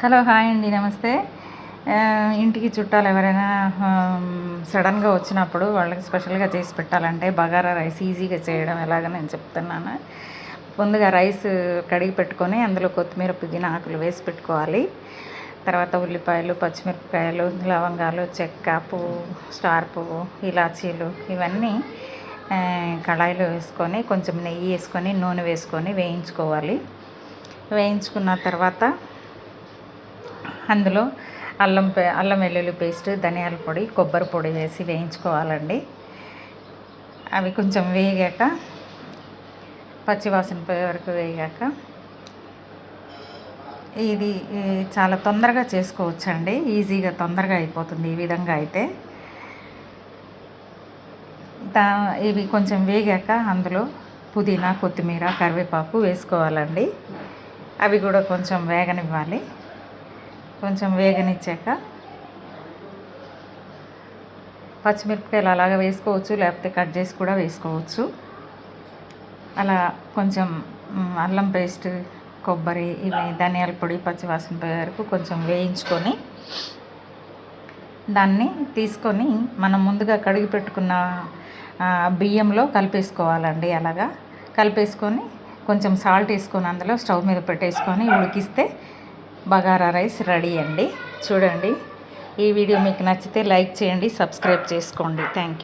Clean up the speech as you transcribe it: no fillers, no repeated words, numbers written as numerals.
Hello, hi అండి, నమస్తే. ఇంటికి చుట్టాలు ఎవరైనా సడన్గా వచ్చినప్పుడు వాళ్ళకి స్పెషల్గా చేసి పెట్టాలంటే బగారా రైస్ ఈజీగా చేయడం ఎలాగో నేను చెప్తున్నాను. ముందుగా రైస్ కడిగి పెట్టుకొని అందులో కొత్తిమీర, పుదీనా ఆకులు వేసి పెట్టుకోవాలి. తర్వాత ఉల్లిపాయలు, పచ్చిమిరపకాయలు, లవంగాలు, చెక్క, పువ్వు, స్టార్ పువ్వు, ఇలాచీలు ఇవన్నీ కళాయిలో వేసుకొని కొంచెం నెయ్యి వేసుకొని నూనె వేసుకొని వేయించుకోవాలి. వేయించుకున్న తర్వాత అందులో అల్లం వెల్లుల్లి పేస్ట్, ధనియాల పొడి, కొబ్బరి పొడి వేసి వేయించుకోవాలండి. అవి కొంచెం వేగాక పచ్చివాసన పోయే వరకు వేగాక ఇది చాలా తొందరగా చేసుకోవచ్చండి. ఈజీగా తొందరగా అయిపోతుంది ఈ విధంగా అయితే. ఇవి కొంచెం వేగాక అందులో పుదీనా, కొత్తిమీర, కరివేపాకు వేసుకోవాలండి. అవి కూడా కొంచెం వేగనివ్వాలి. కొంచెం వేగనిచ్చాక పచ్చిమిరపకాయలు అలాగా వేసుకోవచ్చు, లేకపోతే కట్ చేసి కూడా వేసుకోవచ్చు. అలా కొంచెం అల్లం పేస్ట్, కొబ్బరి, ఇవి ధనియాల పొడి పచ్చివాసన పోయే వరకు కొంచెం వేయించుకొని దాన్ని తీసుకొని మనం ముందుగా కడిగి పెట్టుకున్న బియ్యంలో కలిపేసుకోవాలండి. అలాగా కలిపేసుకొని కొంచెం సాల్ట్ వేసుకొని అందులో స్టవ్ మీద పెట్టేసుకొని ఉడికిస్తే బగారా రైస్ రెడీ అండి. చూడండి, ఈ వీడియో మీకు నచ్చితే లైక్ చేయండి, సబ్స్క్రైబ్ చేసుకోండి. Thank you.